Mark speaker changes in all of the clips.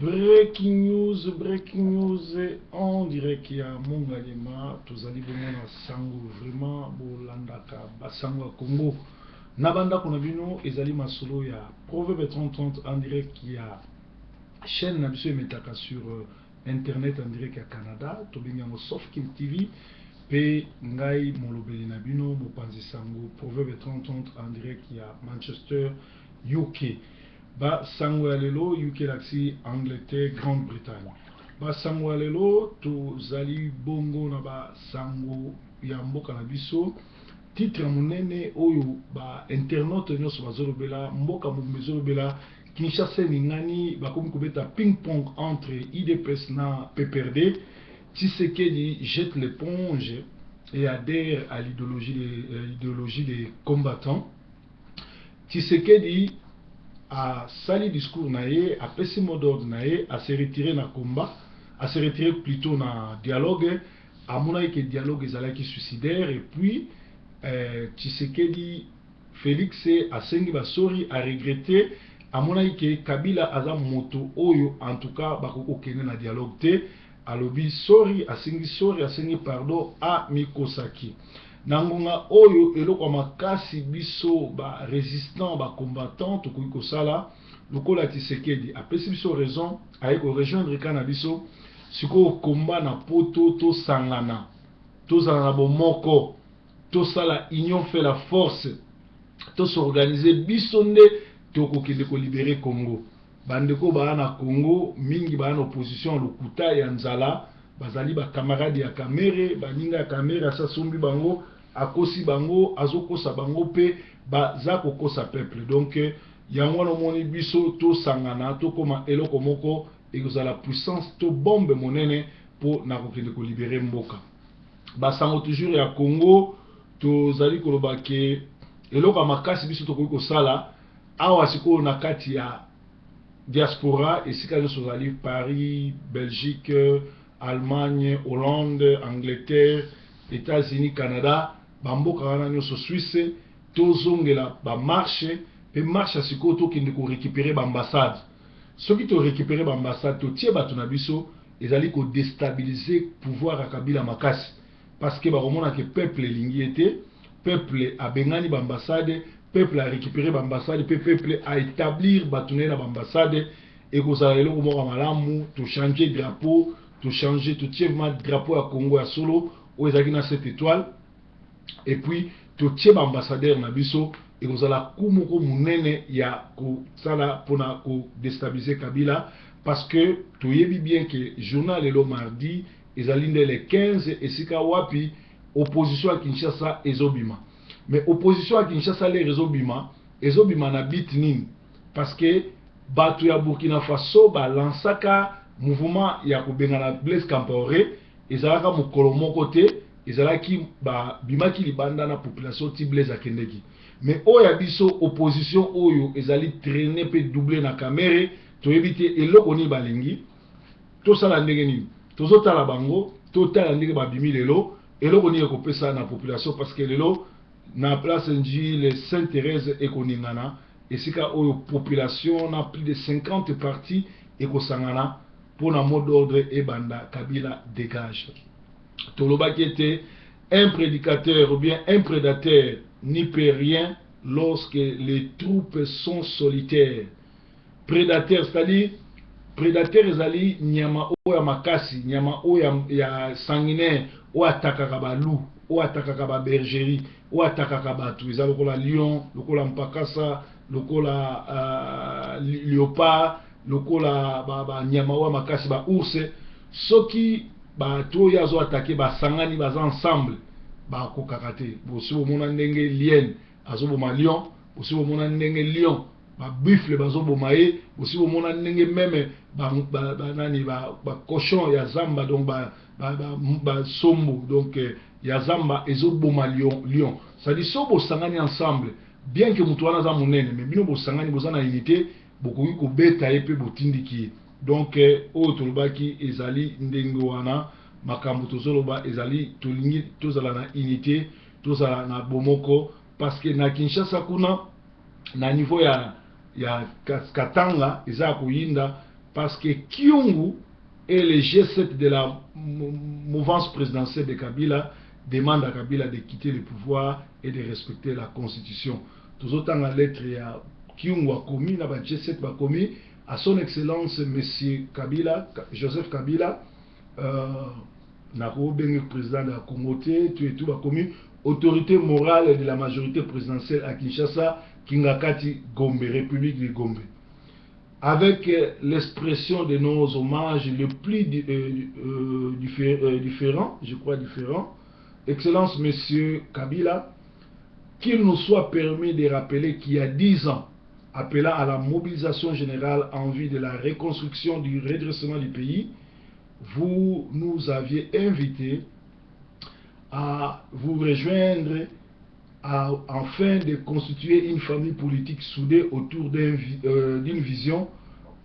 Speaker 1: Breaking news, on dirait qu'il y a mon galima, tous allez vraiment à Sango, vraiment, Bolandaka, Basango Congo. Nabanda Konabino, Ezali Masolo, il y a Proverbe 30 on dirait qu'il y a chaîne Nabiso et Metaka sur internet, on dirait qu'il y a Canada, Tobinyango Softkill TV, P. Ngai Molobeli Nabino, Mopanzi Sango, Proverbe 30 on dirait qu'il y a Manchester, UK. Ba sango ya lelo UK laksi Angleterre Grande-Bretagne. Ba sango ya lelo tozali bongo na ba sango ya mboka na biso. Titre monene oyo ba internaute nyonso bazolobela mboka mobezolobela Kinshasa ningani bakomi kobeta ping pong entre IDPS na PPRD. Tshisekedi jette l'éponge et adhère à l'idéologie des combattants. Tshisekedi a sali discours naé, a pesi mot d'ordre naé, a se retirer na combat, a se retirer plutôt na dialogue, a mona que dialogue ezalaki suicidaire et puis Tshisekedi Félix a sengi basori a regretté a mona que Kabila aza moto oyo en tout cas bakoko kene na dialogue te alobi sori a sengi pardon a Mikosaki. Nangonga oyo eloko makasi biso ba résistant ba combattant to ko sala lokola Tshisekedi apesi biso raison aye ko rejoindre kana biso siko komba na poto to sangana to sala bomoko to sala union fait la force to s'organiser biso nde to ko kende ko libérer Congo bandeko ba na Congo mingi ba na opposition lokuta ya nzala bazali ba camarade ya Kamere baninga ya Kamere asa sombi bango akosi bango azokosa bango pe baza kokosa peuple donc yango no moni biso to sangana to koma eloko moko ekozala puissance to bombe monene po na kokende ko libérer mboka basango toujours ya Congo to zali koloba ke eloko makasi biso to ko sala awa siko na kati ya diaspora esika nyonso zali Paris, Belgique, Allemagne, Hollande, Angleterre, États-Unis, Canada, bamboka wana nyonso Suisse tozongela ba marche pe marche siko to kende ko récupérer ba ambassade soki to récupérer ba ambassade to tie bato na biso ezali ko déstabiliser pouvoir ya Kabila makasi parce que ba romona que peuple lingi était peuple a bengani ba ambassade peuple a récupérer ba ambassade pe peuple a établir bato na ba ambassade et ko za lelo ko moka malamu to changer drapeau to changer to tie ma drapeau ya Congo ya solo o ezaki na cette étoile. Et puis to tie ba ambassadeur na biso et kozala kumoko munene ya ko sala pona ko déstabiliser Kabila parce que to yebi bien que journal le mardi ezali ndele 15 esika wapi opposition à Kinshasa ezobima mais opposition à Kinshasa les ezobima na bit nini parce que batu ya Burkina Faso ba lansaka mouvement ya ko bengana Blaise Compaoré ezalaka mokolo moko te ezalaki ba bimaki libanda na population ti Blaise akendeki mais oya biso opposition oyo ezali traîner pe doubler na Kamere to éviter eloko ni balingi to sala ndenge nini tozotala bango to tala ndenge babimi lelo eloko ni ekopesa na population parce que lelo na place nji le Sainte-Thérèse ekoningana esika oyo population na plus de 50 partis ekosangana pour un mot d'ordre et banda Kabila dégage. Tolobaki était un prédicateur ou bien un prédateur n'y peut rien lorsque les troupes sont solitaires. Prédateur, c'est-à-dire prédateur ezali nyama oya makasi, nyama oya ya sanguinaire, o atakaka ba loup, o atakaka ba bergerie, o atakaka batu, ezali lokola lion, lokola mpakasa, lokola léopard, lokola ba nyama oya makasi ba ours, soki ba to yazo attaquer ba sangani baza ensemble ba ko kakate bosi bomona ndenge lien azoboma lion bosi bomona ndenge lion ba buffle bazoboma ye bosi bomona ndenge meme ba nani ba cochon ya zamba donc ba sombo donc ya zamba ezoboma lion ça dit so bo sangani ensemble bien que mutu wana za munene mais bino bo sangani bozana unité bokoki ko beta ye pe botindiki donc oyo tolobaki ezali ndenge wana makambo tozoloba ezali tolingi tozala na unité tozala na bomoko parce que na Kinshasa kuna na niveau ya Katanga eza koyinda parce que Kyungu et les G7 de la mouvance présidentielle de Kabila demandent à Kabila de quitter le pouvoir et de respecter la constitution. Tout autant la lettre à Kyungu a commis, na G7 a commis à son excellence monsieur Kabila, Joseph Kabila, président de la Congo, tout a commis autorité morale de la majorité présidentielle à Kinshasa, Kingakati Gombe, République de Gombe. Avec l'expression de nos hommages le plus différent, je crois différent, Excellence Monsieur Kabila, qu'il nous soit permis de rappeler qu'il y a 10 ans, appelant à la mobilisation générale en vue de la reconstruction du redressement du pays, vous nous aviez invité à vous rejoindre afin de constituer une famille politique soudée autour d'une vision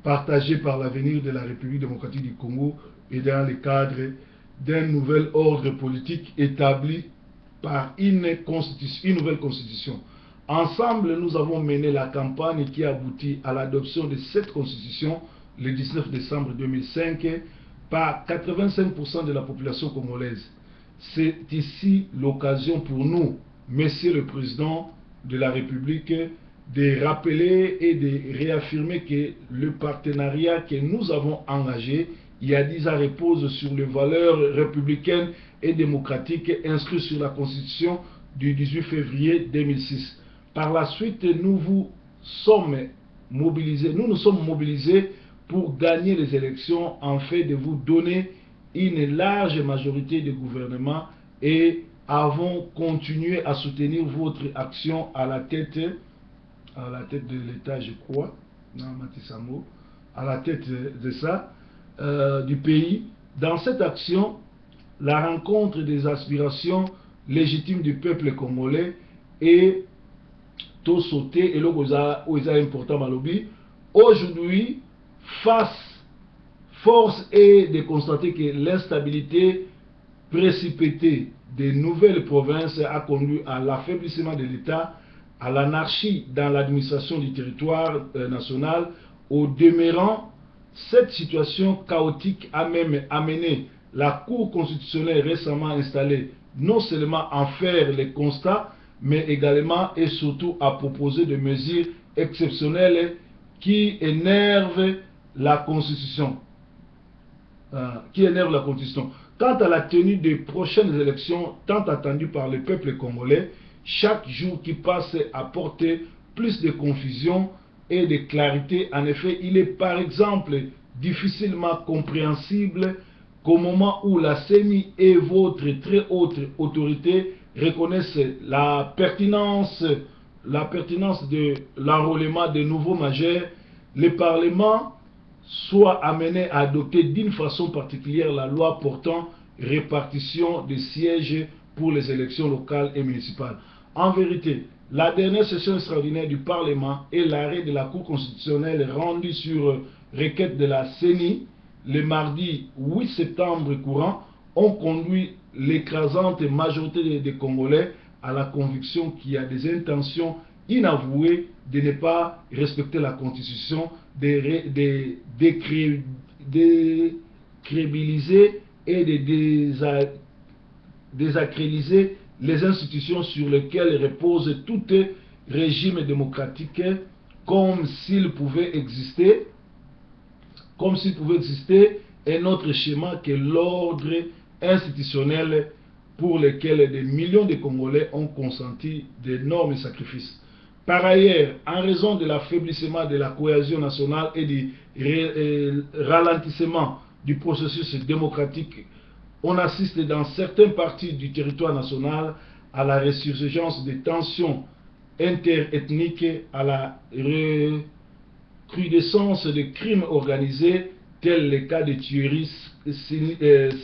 Speaker 1: partagée par l'avenir de la République démocratique du Congo et dans le cadre d'un nouvel ordre politique établi par une nouvelle constitution. Ensemble, nous avons mené la campagne qui aboutit à l'adoption de cette constitution le 19 décembre 2005 par 85% de la population congolaise. C'est ici l'occasion pour nous, Monsieur le Président de la République, de rappeler et de réaffirmer que le partenariat que nous avons engagé il y a 10 ans repose sur les valeurs républicaines et démocratiques inscrites sur la Constitution du 18 février 2006. Par la suite, nous nous sommes mobilisés pour gagner les élections en fait de vous donner une large majorité de gouvernement et avons continué à soutenir votre action à la tête de l'État, je crois, à la tête de ça, du pays. Dans cette action, la rencontre des aspirations légitimes du peuple congolais est tout sauté et là où est important malobi. Aujourd'hui, force est de constater que l'instabilité précipitée des nouvelles provinces a conduit à l'affaiblissement de l'État, à l'anarchie dans l'administration du territoire national. Au demeurant, cette situation chaotique a même amené la Cour constitutionnelle récemment installée non seulement à faire les constats, mais également et surtout à proposer des mesures exceptionnelles qui énervent la Constitution. Quant à la tenue des prochaines élections tant attendues par le peuple congolais, chaque jour qui passe apporte plus de confusion et de clarité. En effet, il est par exemple difficilement compréhensible qu'au moment où la CENI et votre très haute autorité reconnaissent la pertinence de l'enrôlement de nouveaux majeurs, le Parlement soit amené à adopter d'une façon particulière la loi portant répartition des sièges pour les élections locales et municipales. En vérité, la dernière session extraordinaire du Parlement et l'arrêt de la Cour constitutionnelle rendu sur requête de la CENI le mardi 8 septembre courant ont conduit l'écrasante majorité des Congolais à la conviction qu'il y a des intentions inavouées de ne pas respecter la Constitution, de décrédibiliser et de désaccrédibiliser les institutions sur lesquelles repose tout régime démocratique comme s'il pouvait exister un autre schéma que l'ordre institutionnel pour lequel des millions de Congolais ont consenti d'énormes sacrifices. Par ailleurs, en raison de l'affaiblissement de la cohésion nationale et du ralentissement du processus démocratique, on assiste dans certaines parties du territoire national à la résurgence des tensions interethniques, à la recrudescence de crimes organisés, tels les cas de tueries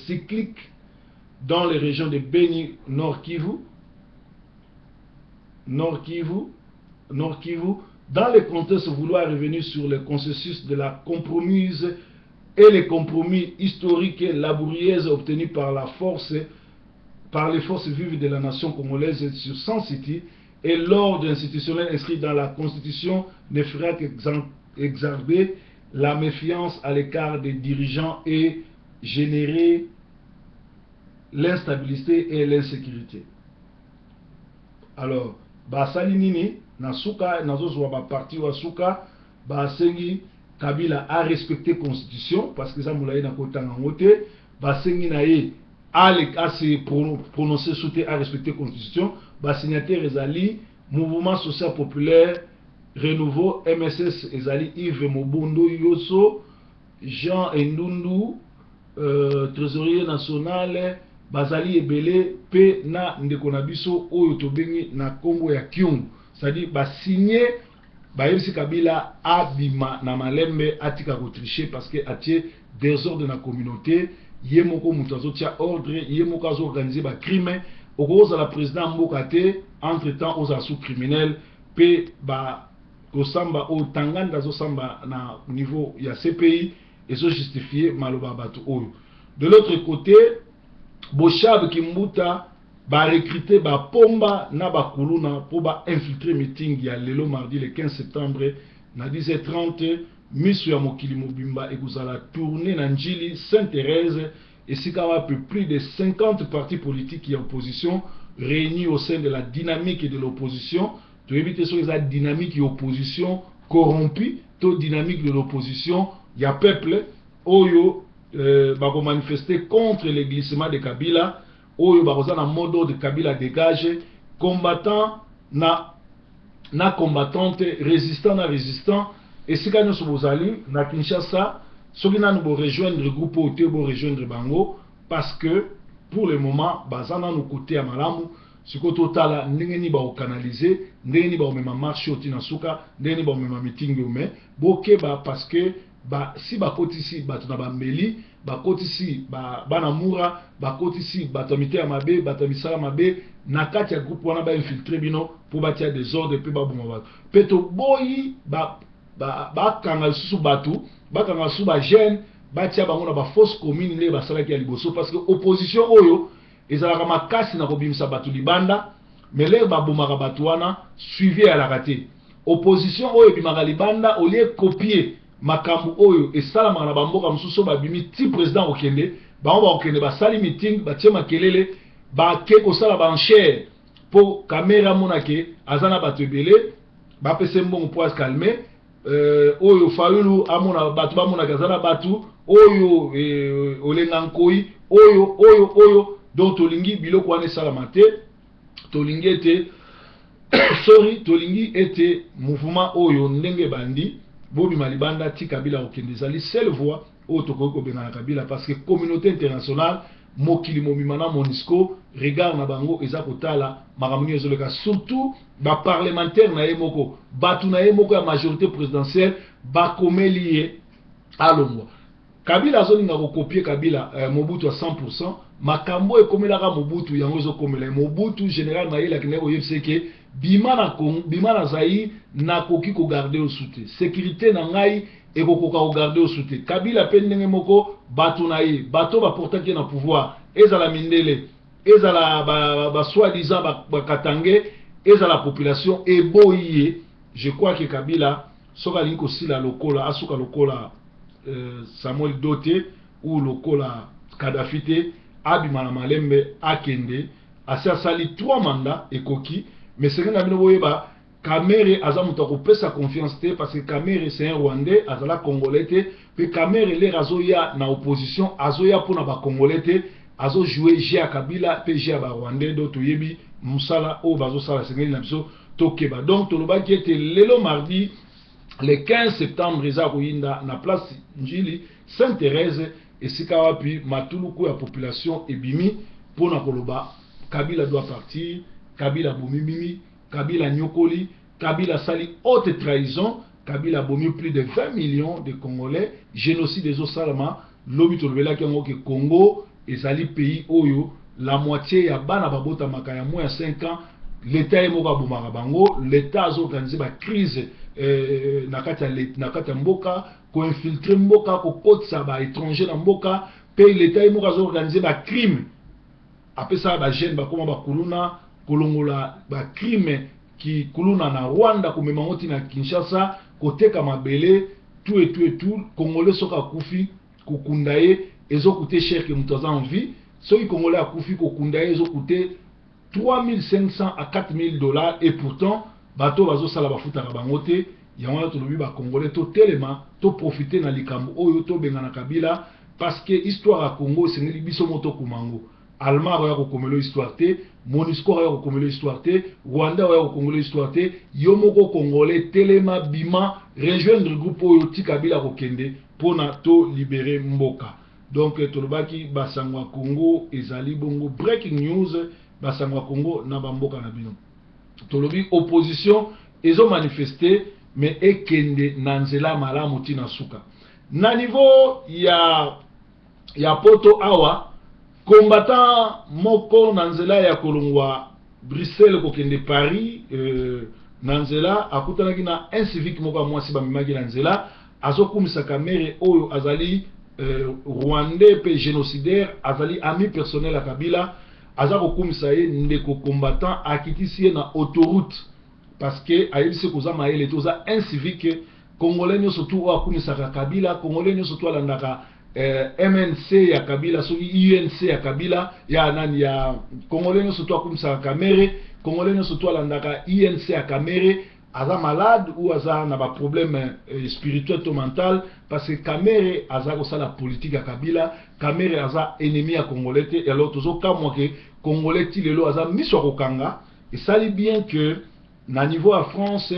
Speaker 1: cycliques dans les régions de Beni, Nord Kivu, dans le contexte vouloir revenir sur le consensus de la compromise et les compromis historiques et laborieux obtenus par les forces vives de la nation congolaise sur 100 cités, et l'ordre institutionnel inscrit dans la Constitution ne fera qu'exarber la méfiance à l'écart des dirigeants et générer l'instabilité et l'insécurité. Alors, basali nini na suka nazozwa ba parti wa suka basengi Kabila a respecté constitution parce que ça moulaye na kotanga ngote basengi na ye a se prononcer souté à respecter constitution ba signataire ezali mouvement social populaire renouveau MSS ezali Yves Mobondo Yoso Jean Endundu trésorier national bazali ebele pe na ndeko na biso oyo tobengi na Congo ya Kyungu, c'est-à-dire ba signer ba yebisi Kabila abima na malembe atika ko tricher parce que atie désordre na communauté yemoko mutu azotia ordre yemoko azo organiser ba crime okoza la président mboka te entre temps aux sous criminels pe ba kosamba o tanganda zo samba na niveau ya CPI et so justifier maloba batu oyo. De l'autre côté Boshab Kimbuta ba recruter ba pomba na ba kuluna pour ba infiltrer meeting ya lelo mardi le 15 septembre na 10h30 misu ya mokili mobimba ekozala tourner na njili Sainte-Thérèse et sikawa plus de 50 partis politiques et opposition réunis au sein de la dynamique de l'opposition. Tu évites sur la dynamique et opposition corrompue, toute dynamique de l'opposition, il y a peuple oyo bako manifester contre le glissement de Kabila, oyo bako na mode de Kabila dégage, combattant na combattante, résistant na résistant, et si nous sommes na Kinshasa, soki na nous rejoindre le groupe oyo bo rejoindre bango parce que pour le moment bazana nous côté à malamu siko totala ndenge ni ba canaliser ndenge ni ba mema marché otina suka ndenge ni ba mema meeting ome boke ba parce que ba si ba kotisi ba tuna ba mbeli ba kotisi ba bana mura ba kotisi ba tomite ya mabe ba tomisala mabe na kati ya groupe wana ba infiltrer bino pour batia des ordres pe ba boma ba peto boyi ba kanga susu batu ba kanga susu ba jeune batia bango na ba fausse commune ne ba salaki ya liboso parce que opposition oyo ezalaka makasi na kobimisa batu libanda mais les babomaka batu wana suivi à la raté opposition oyo bimaka libanda au lieu copier makambu oyo esalamaka na bamboka mosusu babimi ti président okende bango bakokende basali meeting batie makelele bake kosala banchere po kamera monake aza na bato ebele bapese mbongo po calmer oyo fayulu amona batu bamonaka aza na batu oyo olenga nkoi oyo donc tolingi biloko wana esalama te tolingi ete sorry tolingi ete mouvement oyo ndenge bandi bobima libanda ti Kabila okende ezali seule voix oyo tokoki kobenga na Kabila parce que communauté internationale mokili mobima na MONUSCO regard na bango eza kotala makambo nini ezoleka surtout ba parlementaire na ye moko batu na ye moko ya majorité présidentielle bakomeli ye alongwa Kabila azolinga kokopier Kabila Mobutu à 100%. Makambo ekomelaka Mobutu yango ezokomela Mobutu général Mayela kine oyebseke bima na Zaïre na koki ko garder au soute sécurité na ngai ekokoka ko garder au soute Kabila pe ndenge moko batu na ye bato ba portaki na pouvoir ezala mindele ezala ba soi-disant ba katange ezala population eboye. Je crois que Kabila soka linko sila lokola asuka lokola Samuel Doté ou lokola Kadhafi te abima na malembe akende asa sali 3 mandats ekoki mais c'est que bino boyeba Kamere aza muto kopesa confiance te parce que Kamere c'est un Rwandais azala congolais te pe Kamere le razoya na opposition azoya pona ba congolais te azo jouer jeu ya Kabila pe jeu ya ba Rwandais do toyebi musala o bazo sala sengeli na biso tokeba donc tolobaki ete lelo mardi le 15 septembre eza koyinda na place njili Sainte-Thérèse esika wapi matuluku ya population ebimi pona koloba Kabila doit partir, Kabila bomimimi, Kabila nyokoli, Kabila sali haute trahison, Kabila bomi plus de 20 millions de Congolais, génocide des Osalama, lobi tolobela ki yango ke Congo ezali pays oyo la moitié ya bana babota makaya moins 5 ans l'état emoka bomaka bango l'état a organisé ba crise na kati ya mboka ko infiltrer mboka ko kotsa ba étranger na mboka pe l'état emoka a organisé ba crime après ça ba jeune ba koma ba kuluna kolongola ba crime ki kuluna na Rwanda ko memangoti na Kinshasa koteka mabele tout congolais soka kufi kokunda ye ezo coûter cher que mutu aza en vie soki congolais akufi kokunda ye ezo coûter 3500 à 4000 dollars et pourtant bato bazosala bafutaka bango te yango wana tolobi bacongolais totelema toprofite na likambo oyo tobengana kabila parce que histoire ya Congo esengeli biso moto kumango Allemand oya kokomelo histoire te Monusco oya kokomelo histoire te Rwanda oya kokomelo histoire te yo moko congolais telema bima rejoindre groupe oyo ti kabila kokende pona to libérer mboka donc tolobaki basangwa Congo ezali bongo breaking news basangwa Congo na bamboka na bino tolobi opposition ezo manifester mais ekende na nzela malamu tina suka na niveau ya poto awa combattant moko na nzela ya kolongwa Bruxelles kokende Paris na nzela akutanaki na incivique moko mwasi bamimaki na nzela azokumisa kamere oyo azali rwandais pe génocidaire azali ami personnel ya Kabila aza kokumisa ye ndeko combattant akitisi ye na autoroute parce que ayebisi koza mayele toza incivique congolais nyonso tu oyo akumisaka Kabila congolais nyonso tu alandaka MNC ya Kabila soki UNC ya Kabila ya nani ya congolais nyonso tu akumisaka Kamere congolais nyonso tu alandaka INC ya Kamere aza malade ou aza na ba problème spirituel to mental parce que Kamere aza kosala politique ya Kabila Kamere aza ennemi ya congolais te alors tozo kamwa ke congolais ti lelo aza miso kokanga et ça dit bien que na niveau à France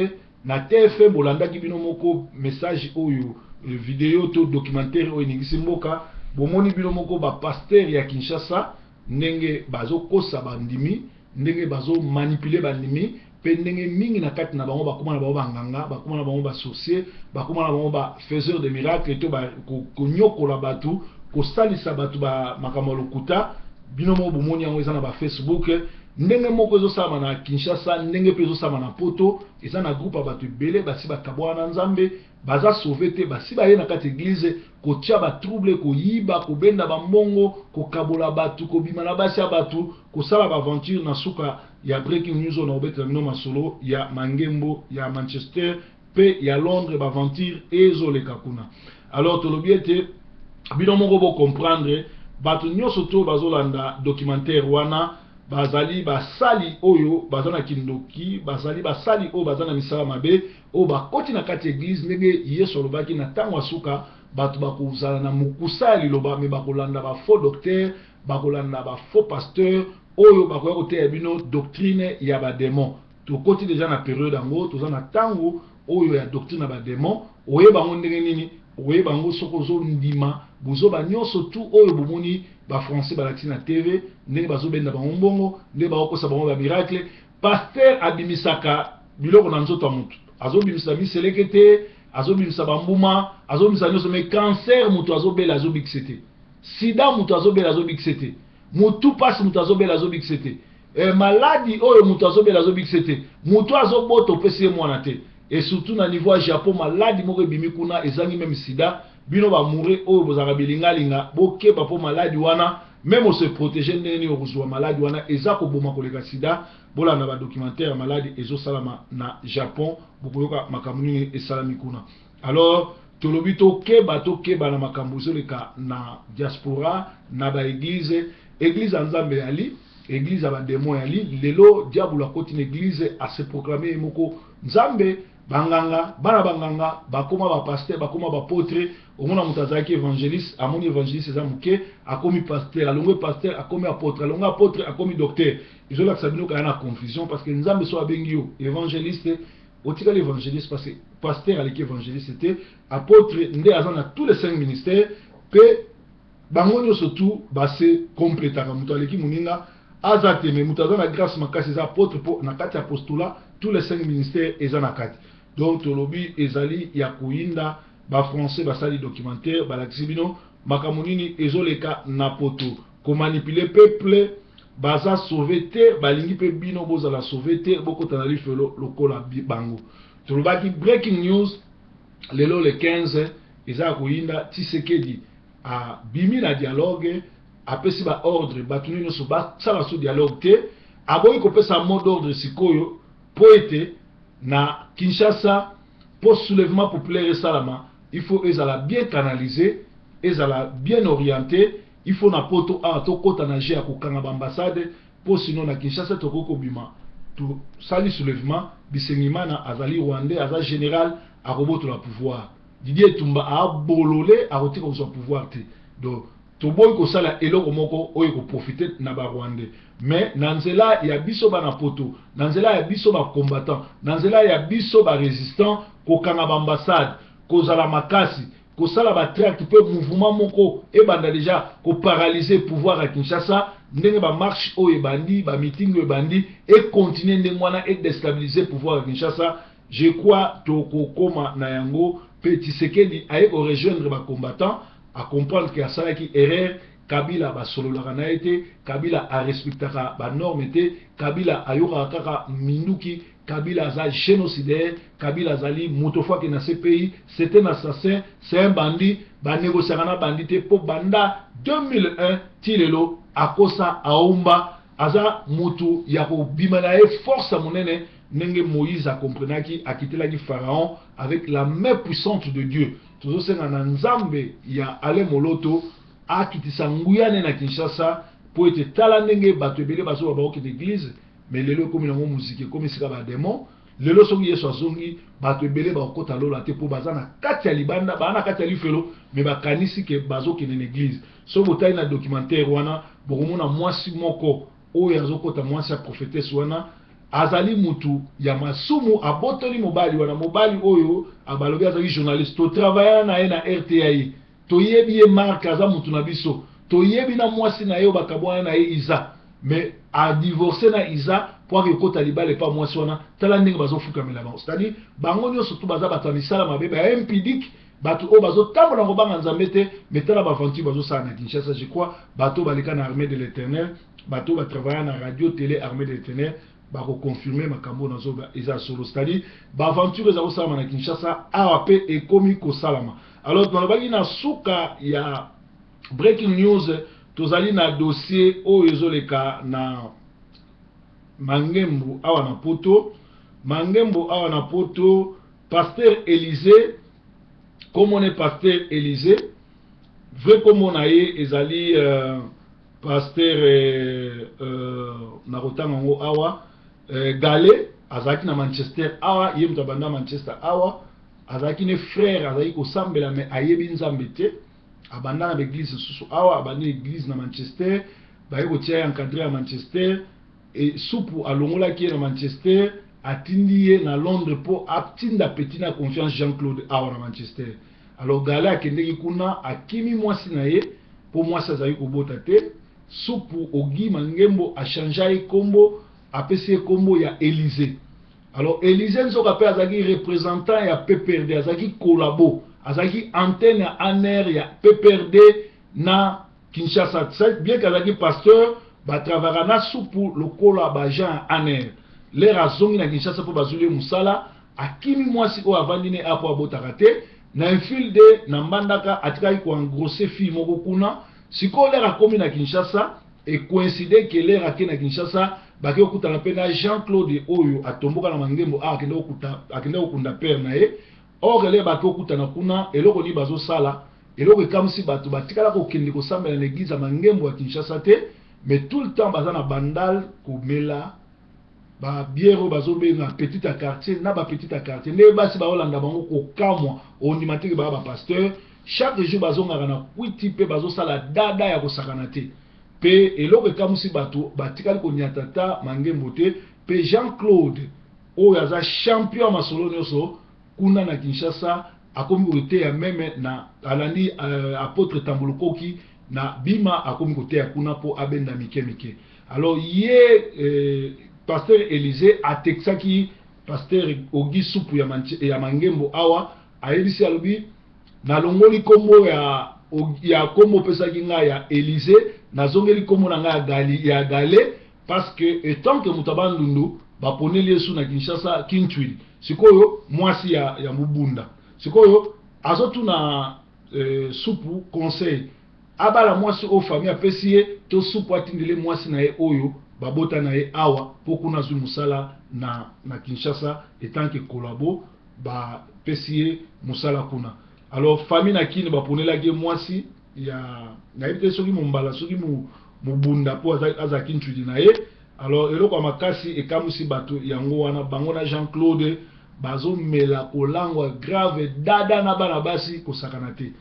Speaker 1: na TFM bolandaki bino moko message oyo vidéo to documentaire oyo ningisi mboka bomoni bino moko ba pasteur ya Kinshasa ndenge bazo kosa bandimi ndenge bazo manipuler bandimi pe ndenge mingi na kati na bango bakoma na bango banganga bakoma na bango ba sorcier bakoma na bango ba faiseur de miracles to ba konyokola batu kosalisa batu ba makambo lokuta bino moko bomoni yango eza na ba Facebook ndenge moko ezosama na Kinshasa ndenge pe ezosama na Poto eza na groupe abatu belé basi bakabwa na Nzambe baza sauvé te basi baye na kati église kotia ba trouble ko yiba ko benda ba mbongo ko kabola batu ko bima na basi abatu ko sala ba aventure na suka ya breaking news na obeta mino masolo ya Mangembo ya Manchester pe ya Londres ba aventure ezoleka kuna alors tolobiete bino moko bo comprendre batu nyoso to bazolanda documentaire wana bazali basali oyo bazana kindoki bazali basali oyo bazana misala mabe oyo bakoti na kati église ndenge Yesu alobaki na tango asuka batu bakozala na mukusa liloba me bakolanda ba faux docteur bakolanda ba faux pasteur oyo bakoya koteya bino doctrine ya ba démon tokoti déjà na période yango toza na tango oyo ya doctrine ya ba démon oyeba ngo ndenge nini oyeba ngo soko zo ndima buzo ba nyonso tu oyo bomoni ba français balati na TV ndenge bazobenda bango mbongo ndenge bakokosa bango ba miracle pasteur abimisaka biloko na nzoto ya mutu azobimisa miseleke te azobimisa bambuma azobimisa nyonso mais cancer mutu azobela azobikisa te sida mutu azobela azobikisa te mutu pasi mutu azobela azobikisa te maladi oyo mutu azobela azobikisa te mutu azobota opesi ye mwana te et surtout na niveau ya Japon maladi moko ebimi kuna ezangi même sida bino ba mourir oyo bozaka bilingalinga bokeba po maladi wana même se protéger ndeni okozwa maladi wana eza koboma koleka sida bolanda ba documentaire ya maladi ezosalama na Japon bokoyoka makambo nini esalami kuna alors tolobi tokeba na makambo ezoleka na diaspora na ba église ya Nzambe yali église ya ba démon yali lelo diable akoti na église a se proclamer moko Nzambe banganga bana banganga bakoma ba pasteur bakoma ba apôtre omona mutazaki évangéliste amoni évangéliste eza muke akomi pasteur alongwe pasteur akomi apôtre alongwe apôtre akomi docteur izola sabino kana confusion parce que Nzambe so abengi yo évangéliste otika l'évangéliste parce que pasteur aleki évangéliste était apôtre nde azana tous les 5 ministères pe bango nyonso tout base complétaka mutu aleki muninga azate me mutu azana grâce makasi eza apôtre po na kati apostolat tous les 5 ministères eza na kati donc tolobi ezali ya kuinda ba français basali documentaire balakisi bino makambo nini ezoleka na poto ko manipuler peuple baza sauver te balingi pe bino bozala sauver te bokota na lifelo lokola bango tolobaki breaking news lelo le 15 eza kuinda Tshisekedi a bimi na dialogue apesi ba ordre batuni nyonso basala so dialogue te aboyi kopesa mot d'ordre sikoyo po ete na Kinshasa pour soulèvement populaire salama il faut ezala bien canalisé, ezala bien orienté. Il faut na poto a to kota na jia ko kanga ambassade pour sinon na Kinshasa to ko bima tout sali soulèvement bisengimana azali rwandais aza général a roboto la pouvoir Didier Tumba a bololé a roti ko son pouvoir te donc to boy ko sala eloko moko oyo ko profiter na ba rwandais mais nanzela ya biso ba na poto nanzela ya biso ba combattant nanzela ya biso ba résistant ko kanga ambassade ko zala makasi ko sala ba tract pe mouvement moko e banda déjà ko paralyser pouvoir à Kinshasa ndenge ba marche o e bandi ba meeting e bandi et continuer ndenge wana et déstabiliser pouvoir à Kinshasa. Je crois to ko koma na yango pe Tshisekedi aye ko rejoindre ba combattant à comprendre que asala ki erreur Kabila ba solo la na été Kabila a respectaka ba norme te Kabila ayoka kaka minuki Kabila za génocidaire, Kabila zali motofwa ki na ce pays, c'est un assassin, c'est un bandit, ba négocier na bandité pour banda 2001 tilelo akosa aomba aza mutu ya ko bimana e force monene nenge Moïse a comprenaki akitelaki Pharaon avec la main puissante de Dieu. Toujours senga na nzambe ya ale moloto akitisa nguyane na Kinshasa pour être tala ndenge bato ebele bazo ba ko l'église. Mais lelo comme nango musique comme sika ba démon lelo songi yeso azongi bato ebele ba kota lola te po bazana kati ya libanda bana kati ya lifelo mais bakanisi ke bazo kene l'église so botai na documentaire wana bokomona mwasi moko oyo azokota mwasi ya prophétesse wana azali mutu ya masumu abotoli mobali wana mobali oyo abalobi azali journaliste to travailler na ye na RTI to yebi ye marque aza mutu na biso to yebi na mwasi na ye bakabwana na ye iza mais a divorcé na Isa pour que kota libale pas moi sona tala ndenge bazo fuka melaba c'est-à-dire bango nyo surtout baza bato misala mabe ba impidique bato o bazo tambola ngo banga nzambe te mais tala ba vanti bazo sa na Kinshasa je crois bato balika na armée de l'Éternel bato ba travailler na radio télé armée de l'Éternel ba ko confirmer makambo na zo Isa solo c'est-à-dire ba aventure za sa na Kinshasa AAP et komi ko salama alors dans ba na suka ya breaking news tozali na dossier oyo ezoleka na Mangembo awa na poto Mangembo awa na poto pasteur Élysée comme on est pasteur Élysée vrai comme on a ezali pasteur na rotanga ngo awa Galé azaki na Manchester awa yemta banda Manchester awa azaki ne frère azaki ko sambela mais ayebi nzambe te abanda na l'église susu awa abandi l'église na Manchester baye ko tia encadré à Manchester et supu alongola ki na Manchester atindi na Londres pour atinda petit na confiance Jean-Claude awa na Manchester alors Galé akendeki kuna akimi mwasi na ye pour mwasi azali ko bota te supu Ogi Mangembo a changé kombo apesi kombo ya Élysée alors Élysée nzoka pe azaki représentant ya PPRD azaki collabo azaki antenne ya ANR ya PPRD na Kinshasa bien qu'azaki pasteur ba travailler na supu lokola ba Jean ANR l'air azongi na Kinshasa po bazuli musala akimi mwasi o avandine apo abotaka te na infilde na mbandaka atikaki ko engrosser fille moko kuna siko l'air akomi na Kinshasa et coïncide que l'air akena na Kinshasa baki okutana pe na Jean-Claude oyo atomboka na Mangembo akende okunda père na ye or les bato kutana kuna eloko ni bazo sala eloko kamsi bato batikala ko kende ko sambela l'église à Mangembo à Kinshasa te mais tout le temps bazana bandal ko mela ba biero bazo benga petit à quartier na ba petit à quartier ne basi ba olanda bango ko kamwa oni matiki ba pasteur chaque jour bazo ngara na kwiti pe bazo sala dada ya ko sakana te pe eloko kamsi bato batikala ko nyatata Mangembo te pe Jean-Claude o yaza champion masolo nyoso kuna na Kinshasa akomi kote ya meme na alandi apôtre Tambulukoki na bima akomi kote ya kuna po abenda mike alors pasteur Élysée a texaki pasteur Ogi supu ya Mangembo awa ayebisi alobi na longoli kombo ya kombo pesaki nga ya Élysée na zongeli kombo na nga ya Galé parce que étant que mutabandundu baponeli Yesu na Kinshasa Kintwil sikoyo mwasi ya mubunda sikoyo azotu na supu conseil abala mwasi o famille apesiye to supu atindele mwasi na ye oyo babota na ye awa pokuna zu musala na Kinshasa etant que collabo ba pesiye musala kuna alors famille na kini baponelaki mwasi ya nayebi te soki mombala soki mobunda po azalaki ntudi na ye. Alors eloko ya makasi ekamusi bato yango wana bango na Jean-Claude bazomela kolangwa grave dada na bana basi kosakana te.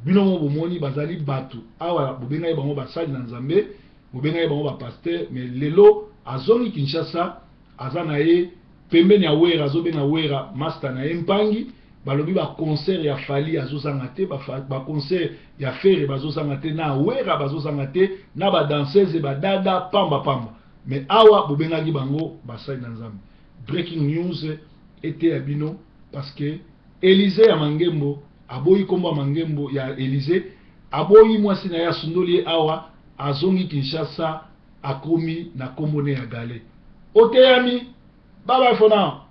Speaker 1: Bino mo bomoni bazali bato awa bobengai bango basali na Nzambe, bobengai bango ba pasteur, mais lelo azongi Kinshasa aza na ye pembeni ya wera azobenga wera master na ye mpangi balobi ba concert ya Fali azozanga te, ba concert ya Fere bazozanga te, na wera bazozanga te, na ba danseuse ba dada pamba pamba. Mais awa bobengaki bango basali na Nzambe. Breaking news était à bino parce que Élysée ya Mangembo aboyi kombo ya Mangembo ya Élysée aboyi mwasi na ya sundoli awa azongi Kinshasa akomi na kombo ne ya Gale. Oteyami bye bye for now.